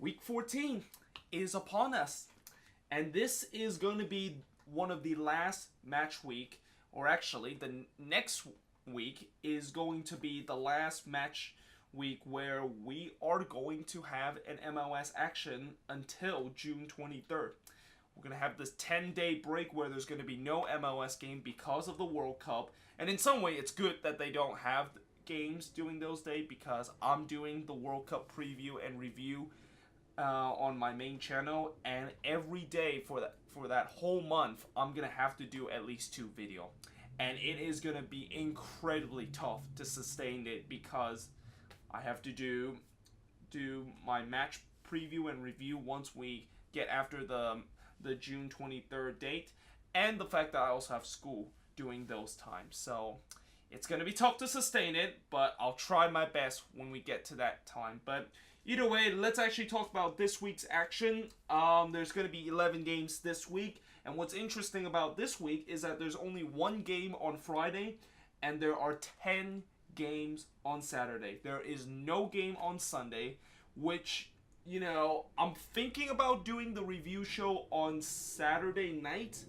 Week 14 is upon us, and this is going to be one of the last match week, or actually the next week is going to be the last match week where we are going to have an MLS action until June 23rd. We're going to have this 10-day break where there's going to be no MLS game because of the World Cup, and in some way it's good that they don't have games during those days because I'm doing the World Cup preview and review on my main channel, and every day for that whole month I'm gonna have to do at least 2 videos, and it is gonna be incredibly tough to sustain it because I have to do my match preview and review once we get after the June 23rd date, and the fact that I also have school during those times. So it's going to be tough to sustain it, but I'll try my best when we get to that time. But either way, let's actually talk about this week's action. There's going to be 11 games this week, and what's interesting about this week is that there's only 1 game on Friday, and there are 10 games on Saturday. There is no game on Sunday, which, you know, I'm thinking about doing the review show on Saturday night,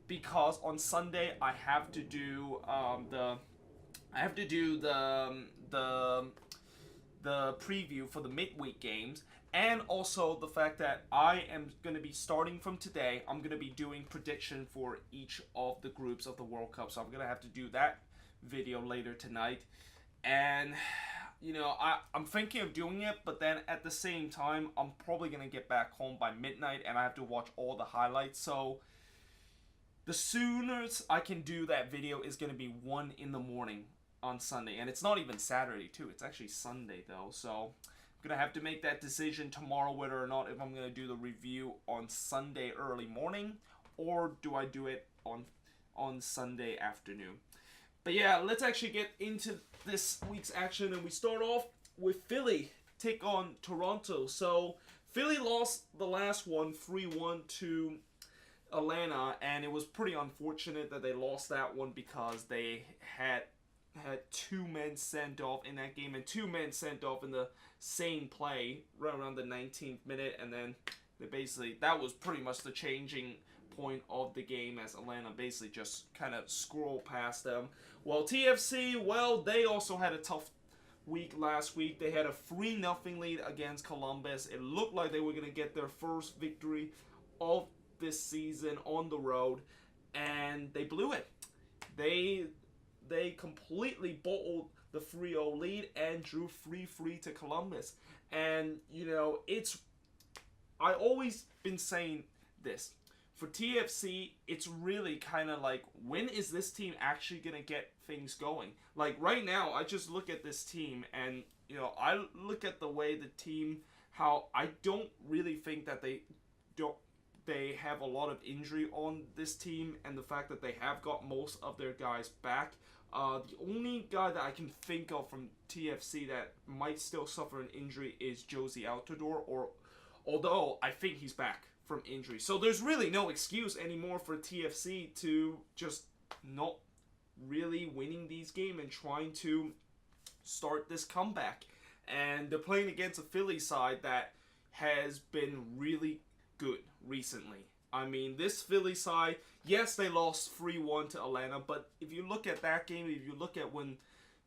because on Sunday I have to do the preview for the midweek games, and also the fact that I am going to be starting from today. I'm going to be doing prediction for each of the groups of the World Cup, so I'm going to have to do that video later tonight. And you know, I'm thinking of doing it, but then at the same time I'm probably going to get back home by midnight and I have to watch all the highlights. So the soonest I can do that video is going to be 1 in the morning on Sunday. And it's not even Saturday too. It's actually Sunday though. So I'm going to have to make that decision tomorrow whether or not if I'm going to do the review on Sunday early morning or do I do it on Sunday afternoon. But yeah, let's actually get into this week's action. And we start off with Philly take on Toronto. So Philly lost the last one 3-1 to Atlanta, and it was pretty unfortunate that they lost that one because they had 2 men sent off in that game, and 2 men sent off in the same play right around the 19th minute, and then that was pretty much the changing point of the game as Atlanta basically just kind of scrolled past them. Well, TFC, well, they also had a tough week last week. They had a 3-0 lead against Columbus. It looked like they were going to get their first victory of this season on the road, and they blew it. They completely bottled the 3-0 lead and drew 3-3 to Columbus. And you know, I always been saying this, for TFC it's really kind of like, when is this team actually gonna get things going? Like right now I just look at this team and you know, I look at the way the team, how I don't really think that they have a lot of injury on this team, and the fact that they have got most of their guys back. The only guy that I can think of from TFC that might still suffer an injury is Josie Altidore, although I think he's back from injury. So there's really no excuse anymore for TFC to just not really winning these games and trying to start this comeback. And they're playing against a Philly side that has been really good recently. I mean, this Philly side, yes, they lost 3-1 to Atlanta, but if you look at that game, if you look at when,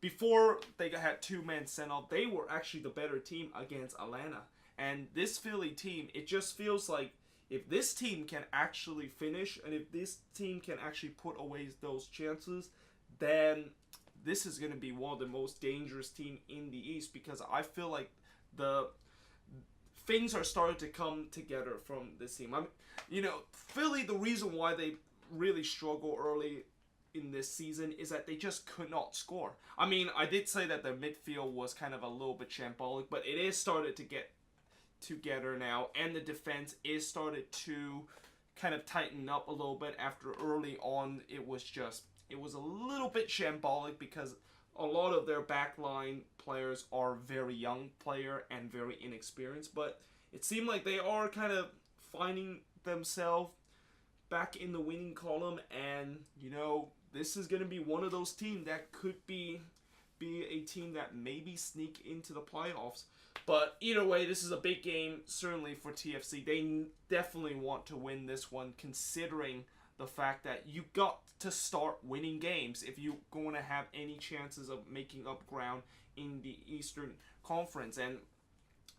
before they had 2 men sent off, they were actually the better team against Atlanta. And this Philly team, it just feels like if this team can actually finish, and if this team can actually put away those chances, then this is going to be one of the most dangerous teams in the East, because I feel like things are starting to come together from this team. You know, Philly, the reason why they really struggle early in this season is that they just could not score. I mean, I did say that their midfield was kind of a little bit shambolic, but it is started to get together now, and the defense is started to kind of tighten up a little bit. After early on, it was a little bit shambolic because a lot of their backline players are very young player and very inexperienced, but it seemed like they are kind of finding themselves back in the winning column, and you know, this is going to be one of those teams that could be a team that maybe sneak into the playoffs. But either way, this is a big game, certainly for TFC. They definitely want to win this one, considering the fact that you got to start winning games if you're going to have any chances of making up ground in the Eastern Conference. And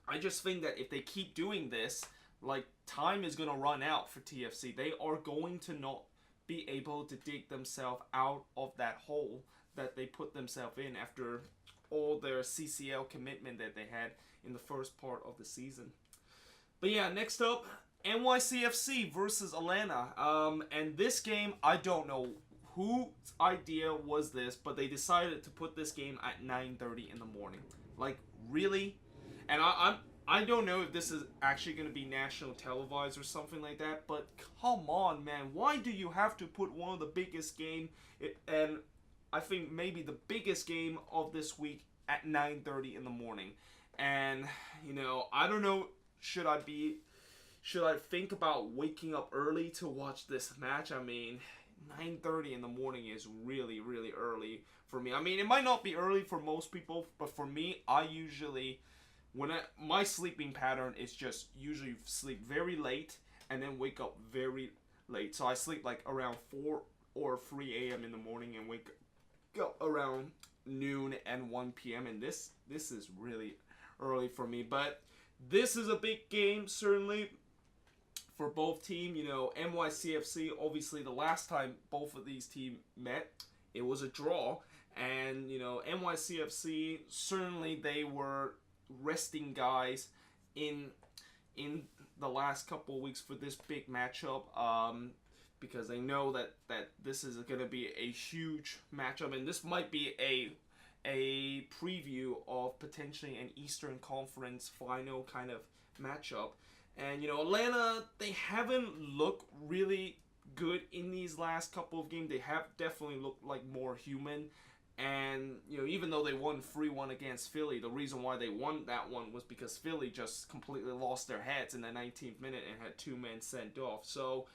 I just think that if they keep doing this, like, time is going to run out for TFC. They are going to not be able to dig themselves out of that hole that they put themselves in after all their CCL commitment that they had in the first part of the season. But yeah, next up, NYCFC versus Atlanta. And this game, I don't know whose idea was this, but they decided to put this game at 9:30 in the morning. Like, really? And I don't know if this is actually going to be national televised or something like that, but come on, man. Why do you have to put one of the biggest game, and I think maybe the biggest game of this week, at 9:30 in the morning? And, you know, I don't know, should I think about waking up early to watch this match? I mean, 9:30 in the morning is really, really early for me. I mean, it might not be early for most people, but for me, I usually, my sleeping pattern is just usually sleep very late and then wake up very late. So I sleep like around 4 or 3 a.m. in the morning and wake up around noon and 1 p.m. And this is really early for me. But this is a big game, certainly, for both teams. You know, NYCFC, obviously the last time both of these teams met, it was a draw. And, you know, NYCFC, certainly they were resting guys in the last couple of weeks for this big matchup, because they know that this is going to be a huge matchup, and this might be a preview of potentially an Eastern Conference final kind of matchup. And, you know, Atlanta, they haven't looked really good in these last couple of games. They have definitely looked like more human. And, you know, even though they won 3-1 against Philly, the reason why they won that one was because Philly just completely lost their heads in the 19th minute and had 2 men sent off. So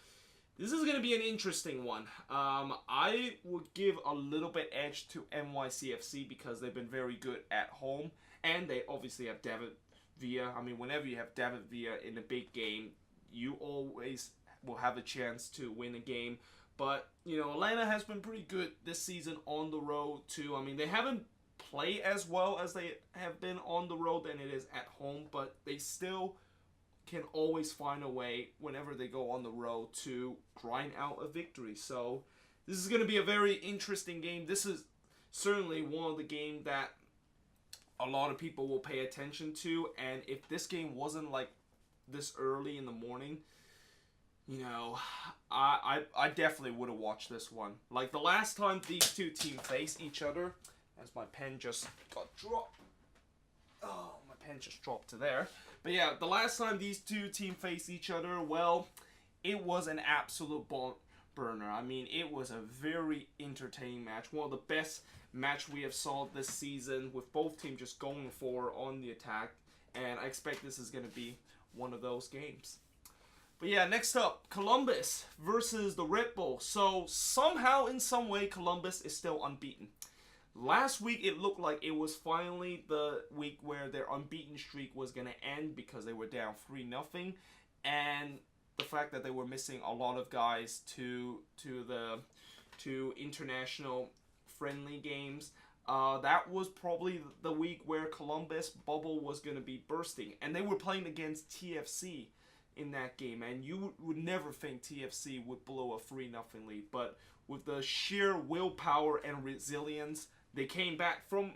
this is going to be an interesting one. I would give a little bit edge to NYCFC because they've been very good at home. And they obviously have David Villa. I mean, whenever you have David Villa in a big game, you always will have a chance to win a game. But, you know, Atlanta has been pretty good this season on the road, too. I mean, they haven't played as well as they have been on the road than it is at home, but they still can always find a way whenever they go on the road to grind out a victory. So this is going to be a very interesting game. This is certainly one of the games that a lot of people will pay attention to. And if this game wasn't like this early in the morning, you know, I definitely would have watched this one. Like the last time these two teams faced each other, as my pen just got dropped. Oh, my pen just dropped to there. But yeah, the last time these two teams faced each other, well, it was an absolute burner. I mean, it was a very entertaining match. One of the best match we have saw this season, with both teams just going forward on the attack. And I expect this is going to be one of those games. But yeah, next up, Columbus versus the Redbull. So somehow, in some way, Columbus is still unbeaten. Last week, it looked like it was finally the week where their unbeaten streak was going to end because they were down 3-0. And the fact that they were missing a lot of guys to international friendly games, that was probably the week where Columbus bubble was going to be bursting. And they were playing against TFC in that game, and you would never think TFC would blow a 3-0 lead, but with the sheer willpower and resilience, they came back from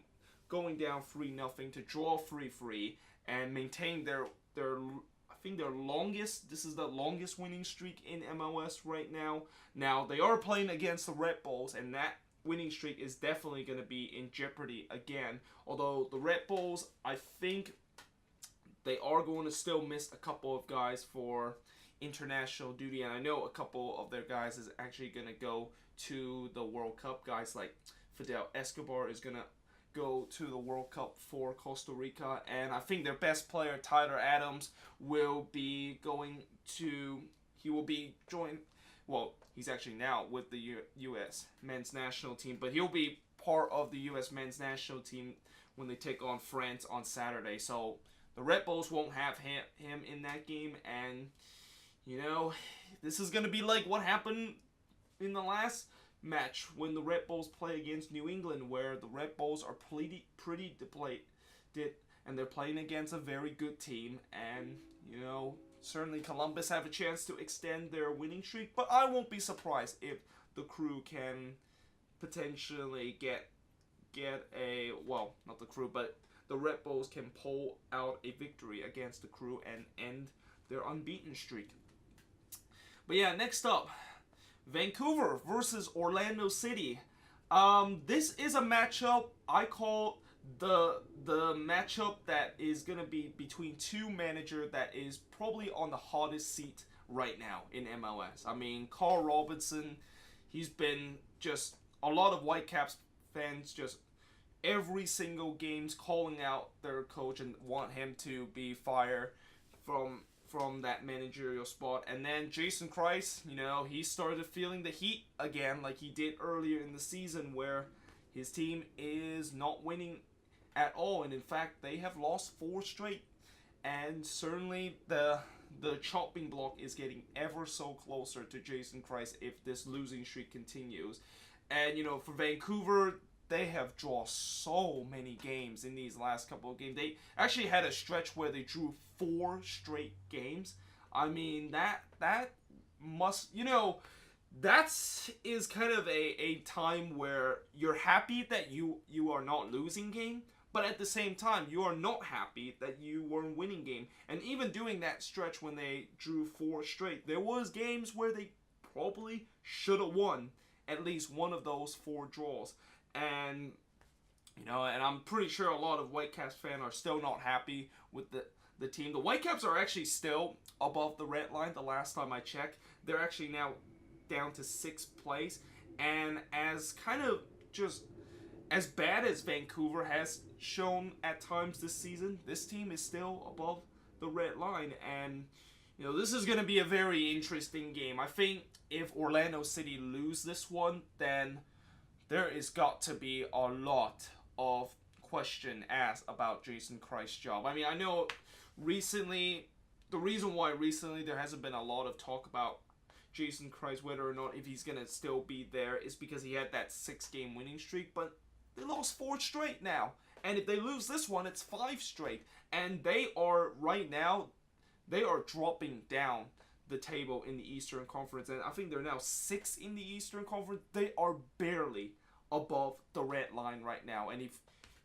going down 3-0 to draw 3-3 and maintain their I think their longest, this is the longest winning streak in MLS right now. Now, they are playing against the Red Bulls, and that winning streak is definitely going to be in jeopardy again, although the Red Bulls, I think they are going to still miss a couple of guys for international duty. And I know a couple of their guys is actually going to go to the World Cup. Guys like Fidel Escobar is going to go to the World Cup for Costa Rica. And I think their best player, Tyler Adams, will be going to... He will be joined... Well, he's actually now with the U.S. men's national team. But he'll be part of the U.S. men's national team when they take on France on Saturday. So the Red Bulls won't have him in that game, and this is gonna be like what happened in the last match when the Red Bulls play against New England, where the Red Bulls are pretty depleted, and they're playing against a very good team, and certainly Columbus have a chance to extend their winning streak, but I won't be surprised if the Crew can potentially get a, well, not the Crew, but the Red Bulls can pull out a victory against the Crew and end their unbeaten streak. But yeah, next up, Vancouver versus Orlando City. This is a matchup I call the matchup that is going to be between two managers that is probably on the hottest seat right now in MLS. I mean, Carl Robinson, he's been just, a lot of Whitecaps fans just every single game's calling out their coach and want him to be fired from that managerial spot. And then Jason Kreis, he started feeling the heat again like he did earlier in the season, where his team is not winning at all, and in fact they have lost 4 straight, and certainly the chopping block is getting ever so closer to Jason Kreis if this losing streak continues. And for Vancouver, they have drawn so many games in these last couple of games. They actually had a stretch where they drew 4 straight games. I mean, that must, that is kind of a time where you're happy that you are not losing game, but at the same time, you are not happy that you weren't winning game. And even doing that stretch when they drew 4 straight, there was games where they probably should have won at least one of those 4 draws. And and I'm pretty sure a lot of Whitecaps fans are still not happy with the team. The Whitecaps are actually still above the red line the last time I checked. They're actually now down to 6th place. And as kind of just as bad as Vancouver has shown at times this season, this team is still above the red line. And this is going to be a very interesting game. I think if Orlando City lose this one, then there is got to be a lot of question asked about Jason Kreis' job. I mean, I know recently, the reason why recently there hasn't been a lot of talk about Jason Kreis, whether or not if he's going to still be there, is because he had that 6-game winning streak, but they lost 4 straight now. And if they lose this one, it's 5 straight. And they are, right now, they are dropping down the table in the Eastern Conference, and I think they're now 6th in the Eastern Conference. They are barely above the red line right now, and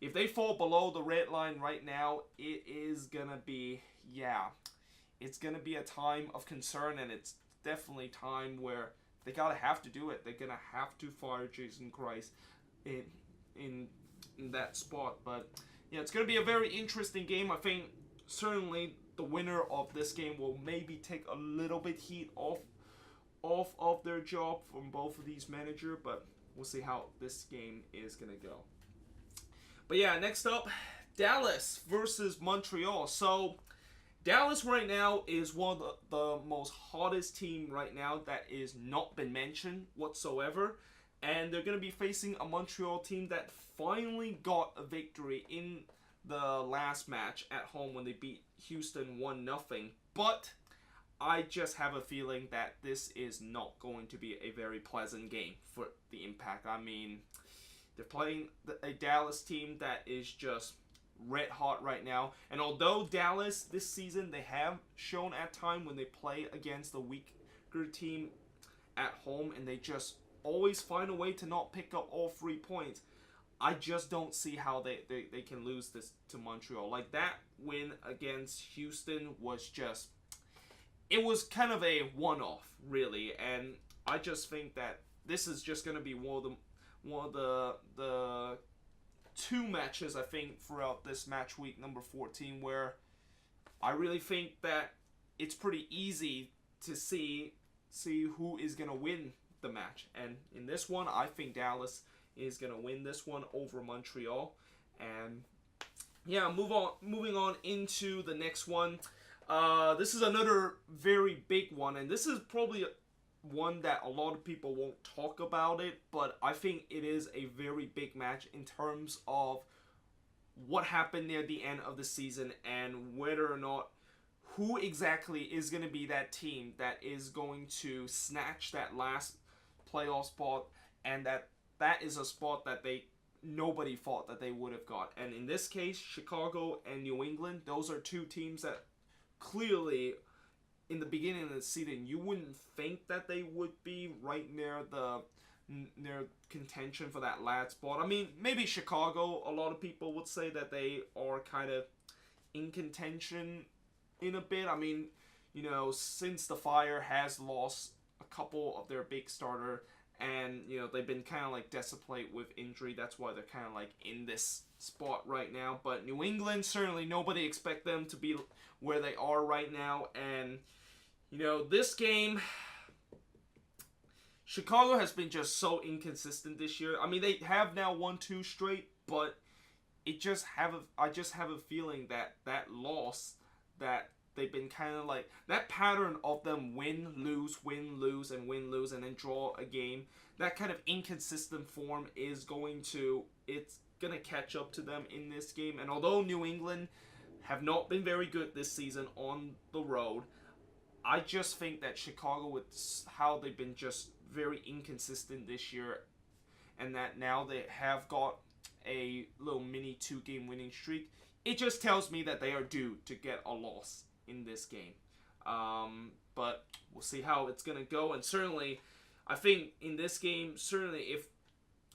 if they fall below the red line right now, it is gonna be, it's gonna be a time of concern, and it's definitely time where they have to do it. They're gonna have to fire Jason Kreis in that spot. But yeah, it's gonna be a very interesting game. I think certainly the winner of this game will maybe take a little bit heat off of their job from both of these managers, but we'll see how this game is going to go. But yeah, next up, Dallas versus Montreal. So Dallas right now is one of the most hottest team right now that is not been mentioned whatsoever. And they're going to be facing a Montreal team that finally got a victory in the last match at home when they beat Houston 1-0. But I just have a feeling that this is not going to be a very pleasant game for the Impact. I mean, they're playing a Dallas team that is just red hot right now. And although Dallas this season, they have shown at time when they play against the weaker team at home, and they just always find a way to not pick up all 3 points, I just don't see how they can lose this to Montreal. Like, that win against Houston was just, it was kind of a one-off, really. And I just think that this is just going to be one of the 2 matches, I think, throughout this match week number 14, where I really think that it's pretty easy to see who is going to win the match. And in this one, I think Dallas is going to win this one over Montreal. And yeah, moving on into the next one. This is another very big one, and this is probably one that a lot of people won't talk about it, but I think it is a very big match in terms of what happened near the end of the season and whether or not who exactly is going to be that team that is going to snatch that last playoff spot, and that is a spot that nobody thought that they would have got. And in this case, Chicago and New England, those are two teams that clearly in the beginning of the season you wouldn't think that they would be right near contention for that last spot. I mean, maybe Chicago, a lot of people would say that they are kind of in contention in a bit. I mean, since the Fire has lost a couple of their big starter, and they've been kind of like decimated with injury, that's why they're kind of like in this spot right now. But New England, certainly nobody expect them to be where they are right now. And this game, Chicago has been just so inconsistent this year. I mean, they have now won 2 straight, but I just have a feeling that loss, that they've been kind of like that pattern of them win, lose, and then draw a game. That kind of inconsistent form it's gonna catch up to them in this game. And although New England have not been very good this season on the road, I just think that Chicago, with how they've been just very inconsistent this year, and that now they have got a little mini 2-game winning streak, it just tells me that they are due to get a loss in this game. But we'll see how it's going to go. And certainly, I think in this game, certainly if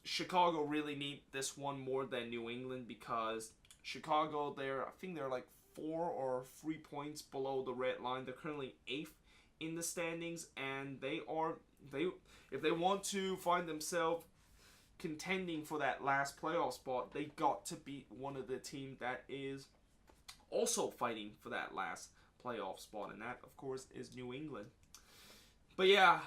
Chicago really need this one more than New England, because Chicago, I think they're like 4 or 3 points below the red line. They're currently 8th in the standings, and if they want to find themselves contending for that last playoff spot, they got to beat one of the team that is also fighting for that last playoff spot, and that of course is New England. But yeah,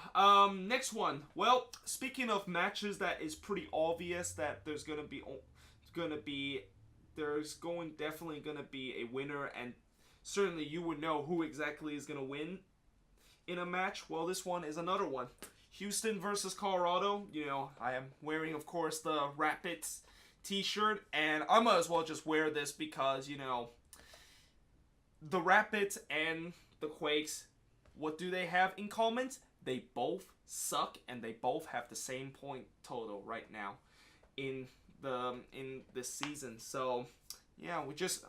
next one. Well, speaking of matches that is pretty obvious that there's definitely gonna be a winner, and certainly you would know who exactly is gonna win in a match. Well, this one is another one. Houston versus Colorado. I am wearing, of course, the Rapids t-shirt, and I might as well just wear this because, the Rapids and the Quakes, what do they have in common? They both suck, and they both have the same point total right now in this season. So, yeah,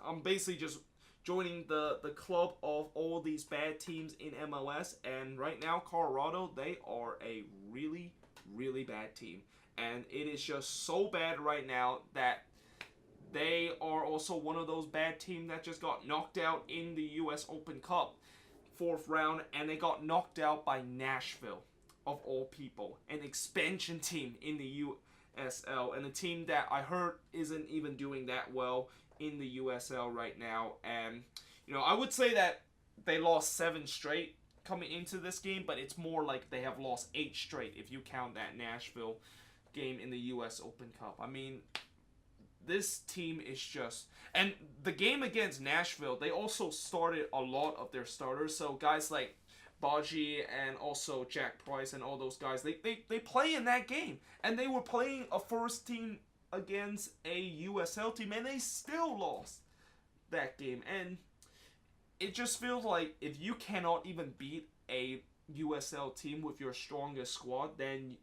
I'm basically just joining the club of all these bad teams in MLS, and right now Colorado, they are a really, really bad team, and it is just so bad right now that they are also one of those bad teams that just got knocked out in the US Open Cup 4th round, and they got knocked out by Nashville, of all people, an expansion team in the USL, and a team that I heard isn't even doing that well in the USL right now. And I would say that they lost 7 straight coming into this game, but it's more like they have lost 8 straight if you count that Nashville game in the US Open Cup. I mean, this team is just... And the game against Nashville, they also started a lot of their starters, so guys like Baji and also Jack Price and all those guys, they play in that game, and they were playing a first team against a USL team, and they still lost that game. And it just feels like if you cannot even beat a USL team with your strongest squad, then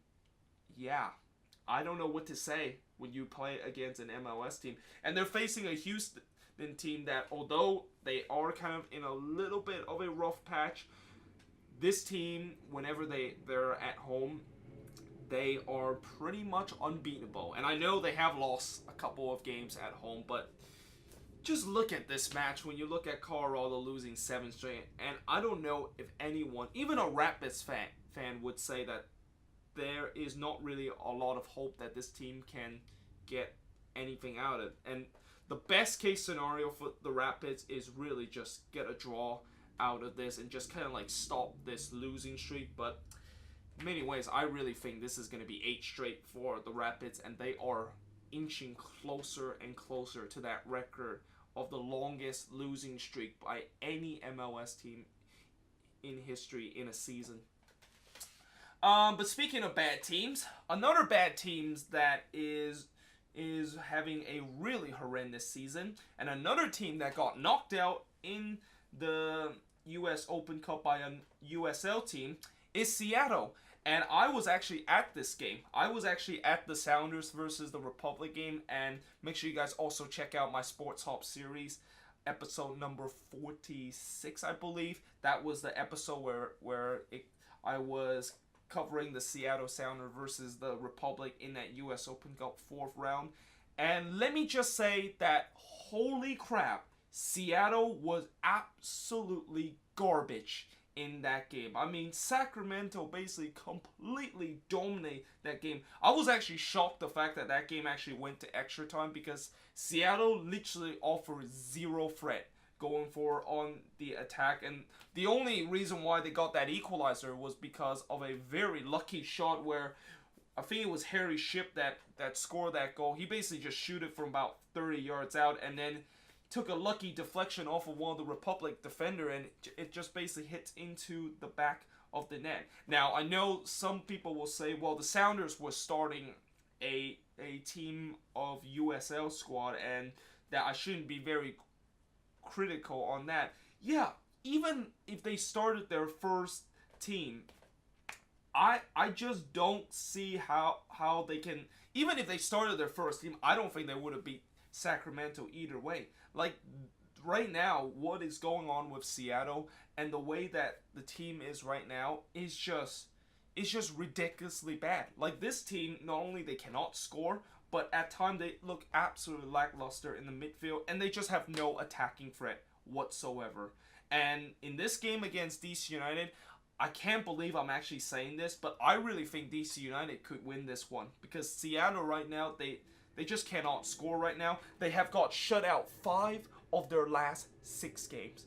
yeah, I don't know what to say when you play against an MLS team. And they're facing a Houston team that, although they are kind of in a little bit of a rough patch, this team, whenever they're at home, they are pretty much unbeatable. And I know they have lost a couple of games at home, but just look at this match when you look at Colorado losing 7 straight. And I don't know if anyone, even a Rapids fan would say that there is not really a lot of hope that this team can get anything out of it. And the best case scenario for the Rapids is really just get a draw out of this and just kind of like stop this losing streak. But in many ways, I really think this is going to be 8 straight for the Rapids, and they are inching closer and closer to that record of the longest losing streak by any MLS team in history in a season. But speaking of bad teams, another bad team that is is having a really horrendous season. And another team that got knocked out in the US Open Cup by a USL team is Seattle. And I was actually at this game. I was actually at the Sounders versus the Republic game. And make sure you guys also check out my Sports Hop series, episode number 46, I believe. That was the episode where I was covering the Seattle Sounders versus the Republic in that US Open Cup 4th round. And let me just say that, holy crap, Seattle was absolutely garbage in that game. I mean, Sacramento basically completely dominated that game. I was actually shocked the fact that that game actually went to extra time, because Seattle literally offered zero threat going for on the attack, and the only reason why they got that equalizer was because of a very lucky shot where I think it was Harry Shipp that scored that goal. He basically just shoot it from about 30 yards out, and then took a lucky deflection off of one of the Republic defender, and it just basically hits into the back of the net. Now, I know some people will say, well, the Sounders was starting a team of USL squad, and that I shouldn't be very critical on that. Yeah, even if they started their first team, I just don't see how they can. Even if they started their first team, I don't think they would have beat Sacramento either way. Like, right now, what is going on with Seattle and the way that the team is right now is just ridiculously bad. Like, this team, not only they cannot score, but at times they look absolutely lackluster in the midfield, and they just have no attacking threat whatsoever. And in this game against DC United, I can't believe I'm actually saying this, but I really think DC United could win this one, because Seattle right now, they just cannot score right now. They have got shut out 5 of their last 6 games.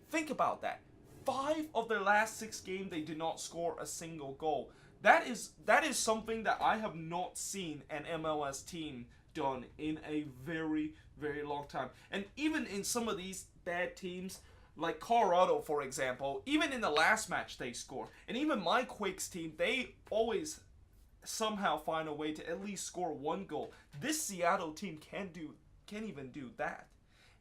Think about that. 5 of their last 6 games, they did not score a single goal. That is something that I have not seen an MLS team done in a very, very long time. And even in some of these bad teams, like Colorado, for example, even in the last match they score. And even my Quakes team, they always somehow find a way to at least score 1 goal. This Seattle team can't even do that.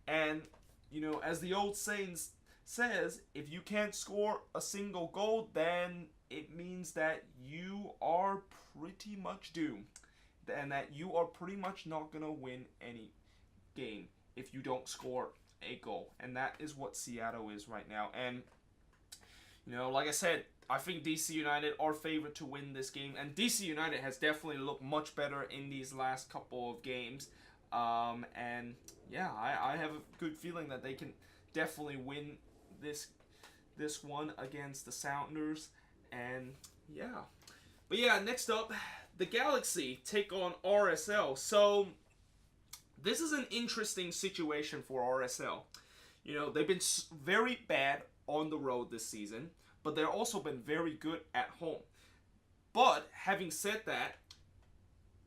And, you know, as the old saying says, if you can't score a single goal, then it means that you are pretty much doomed. And that you are pretty much not going to win any game if you don't score a goal. And that is what Seattle is right now. And, you know, like I said, I think DC United are favored to win this game. And DC United has definitely looked much better in these last couple of games. And, yeah, I have a good feeling that they can definitely win this one against the Sounders. And, yeah. But, yeah, next up, the Galaxy take on RSL. So, this is an interesting situation for RSL. You know, they've been very bad on the road this season, but they've also been very good at home. But, having said that,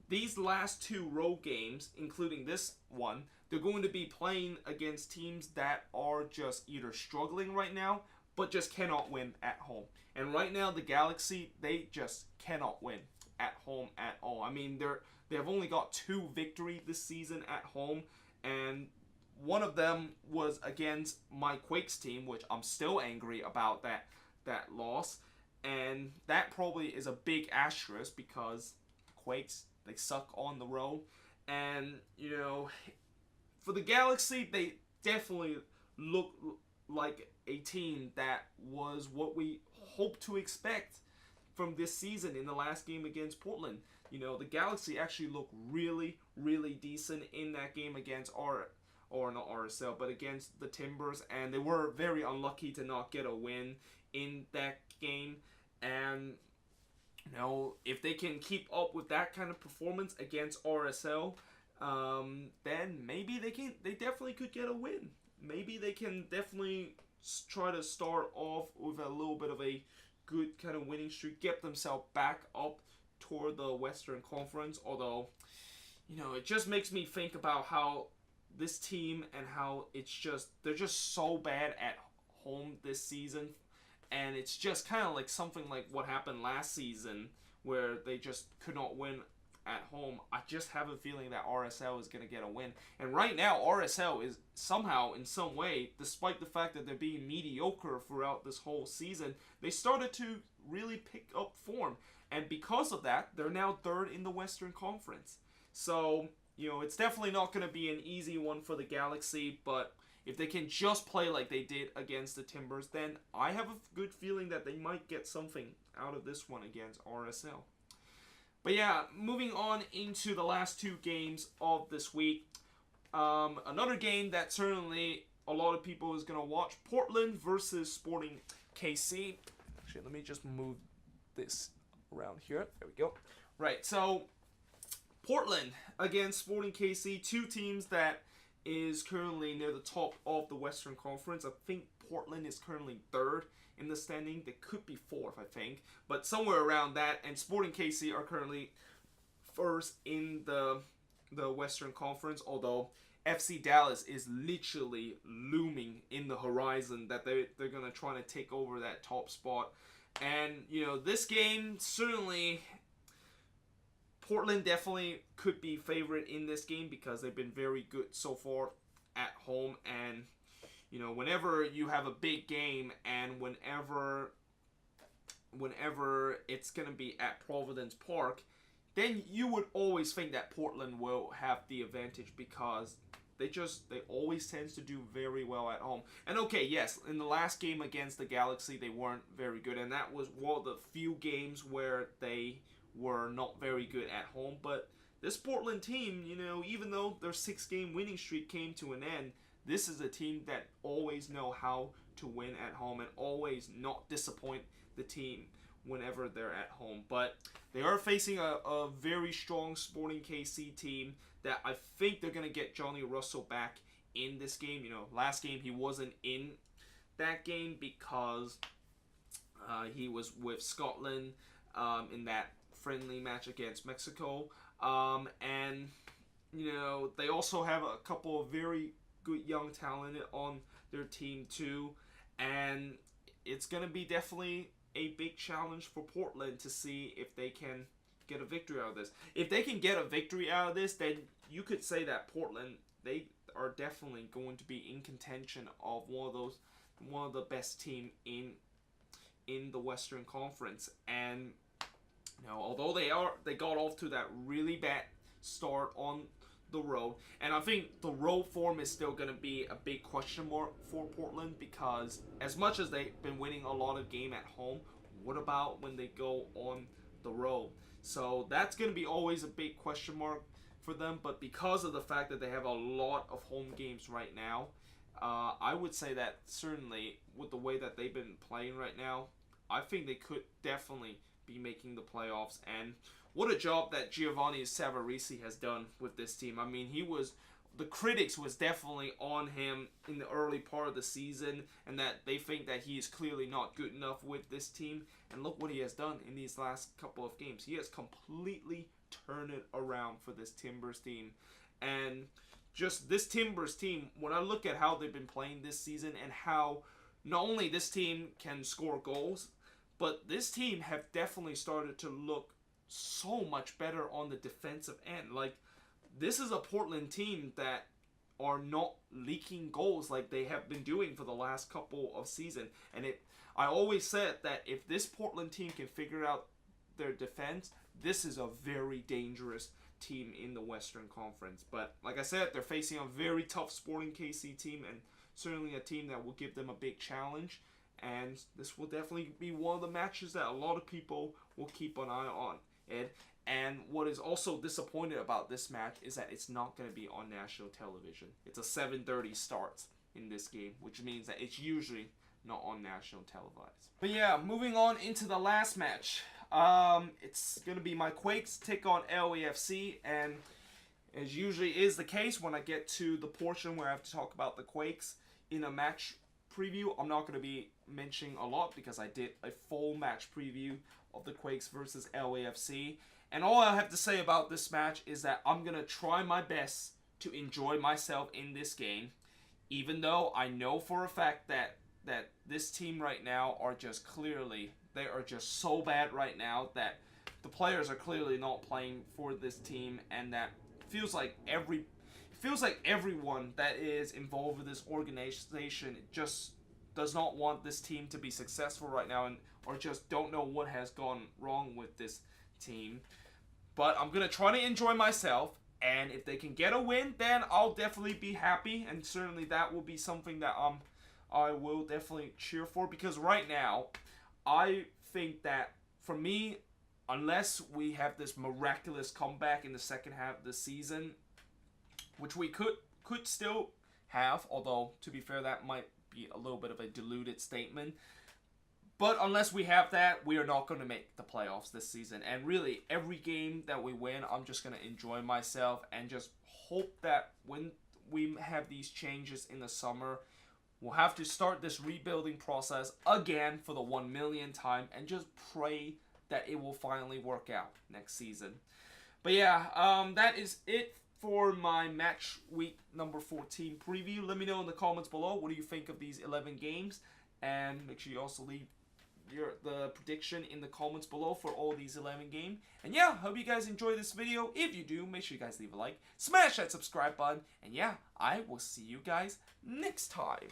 these last 2 road games, including this one, they're going to be playing against teams that are just either struggling right now, but just cannot win at home. And right now, the Galaxy, they just cannot win at home at all. I mean, they have only got 2 victories this season at home, and one of them was against my Quakes team, which I'm still angry about that loss. And that probably is a big asterisk, because Quakes, they suck on the road. And, you know, for the Galaxy, they definitely look like a team that was what we hope to expect from this season in the last game against Portland. You know, the Galaxy actually looked really, really decent in that game against not RSL, but against the Timbers, and they were very unlucky to not get a win in that game. And, you know, if they can keep up with that kind of performance against RSL, then maybe they definitely could get a win. Maybe they can definitely try to start off with a little bit of a good kind of winning streak, get themselves back up toward the Western Conference. Although, you know, it just makes me think about how this team and how they're just so bad at home this season. And it's just kind of like something like what happened last season, where they just could not win at home, I just have a feeling that RSL is going to get a win. And right now, RSL is somehow, in some way, despite the fact that they're being mediocre throughout this whole season, they started to really pick up form. And because of that, they're now third in the Western Conference. So, it's definitely not going to be an easy one for the Galaxy, but if they can just play like they did against the Timbers, then I have a good feeling that they might get something out of this one against RSL. But yeah, moving on into the last two games of this week. Another game that certainly a lot of people is going to watch. Portland versus Sporting KC. Actually, let me just move this around here. There we go. Right, so Portland against Sporting KC. Two teams that is currently near the top of the Western Conference. I think Portland is currently third in the standing. They could be fourth, I think, but somewhere around that. And Sporting KC are currently first in the Western Conference, although FC Dallas is literally looming in the horizon that they're going to try to take over that top spot. And, this game, certainly Portland definitely could be favorite in this game because they've been very good so far at home. And, whenever you have a big game and whenever it's going to be at Providence Park, then you would always think that Portland will have the advantage because they always tends to do very well at home. And okay, yes, in the last game against the Galaxy, they weren't very good. And that was one of the few games where they were not very good at home. But this Portland team, even though their 6-game winning streak came to an end, this is a team that always know how to win at home and always not disappoint the team whenever they're at home. But they are facing a very strong Sporting KC team that I think they're going to get Johnny Russell back in this game. Last game he wasn't in that game because he was with Scotland in that friendly match against Mexico. And, they also have a couple of very good young talent on their team too. And it's going to be definitely a big challenge for Portland to see if they can get a victory out of this. If they can get a victory out of this, then you could say that Portland, they are definitely going to be in contention of one of the best team in the Western Conference. And although they got off to that really bad start on the road, and I think the road form is still going to be a big question mark for Portland because as much as they've been winning a lot of game at home, what about when they go on the road? So that's going to be always a big question mark for them. But because of the fact that they have a lot of home games right now, I would say that certainly with the way that they've been playing right now, I think they could definitely be making the playoffs. And what a job that Giovanni Savarese has done with this team. I mean, the critics was definitely on him in the early part of the season and that they think that he is clearly not good enough with this team. And look what he has done in these last couple of games. He has completely turned it around for this Timbers team. And just this Timbers team, when I look at how they've been playing this season and how not only this team can score goals, but this team have definitely started to look so much better on the defensive end. Like, this is a Portland team that are not leaking goals like they have been doing for the last couple of seasons. And I always said that if this Portland team can figure out their defense, this is a very dangerous team in the Western Conference. But like I said, they're facing a very tough Sporting KC team and certainly a team that will give them a big challenge. And this will definitely be one of the matches that a lot of people will keep an eye on. And what is also disappointing about this match is that it's not going to be on national television. It's a 7:30 start in this game, which means that it's usually not on national televised. But yeah, moving on into the last match. It's going to be my Quakes take on LAFC, and as usually is the case when I get to the portion where I have to talk about the Quakes in a match preview, I'm not going to be mentioning a lot because I did a full match preview of the Quakes versus LAFC. And all I have to say about this match is that I'm going to try my best to enjoy myself in this game, even though I know for a fact that this team right now are just clearly, they are just so bad right now that the players are clearly not playing for this team, and that feels like everyone that is involved with this organization just does not want this team to be successful right now, or just don't know what has gone wrong with this team. But I'm gonna try to enjoy myself, and if they can get a win, then I'll definitely be happy, and certainly that will be something that I will definitely cheer for, because right now I think that for me, unless we have this miraculous comeback in the second half of the season, which we could still have, although to be fair, that might be a little bit of a diluted statement. But unless we have that, we are not going to make the playoffs this season. And really, every game that we win, I'm just going to enjoy myself and just hope that when we have these changes in the summer, we'll have to start this rebuilding process again for the 1 millionth time, and just pray that it will finally work out next season. But yeah, that is it for my match week number 14 preview. Let me know in the comments below, what do you think of these 11 games, and make sure you also leave the prediction in the comments below for all these 11 games. And yeah, hope you guys enjoy this video. If you do, make sure you guys leave a like, smash that subscribe button, and yeah, I will see you guys next time.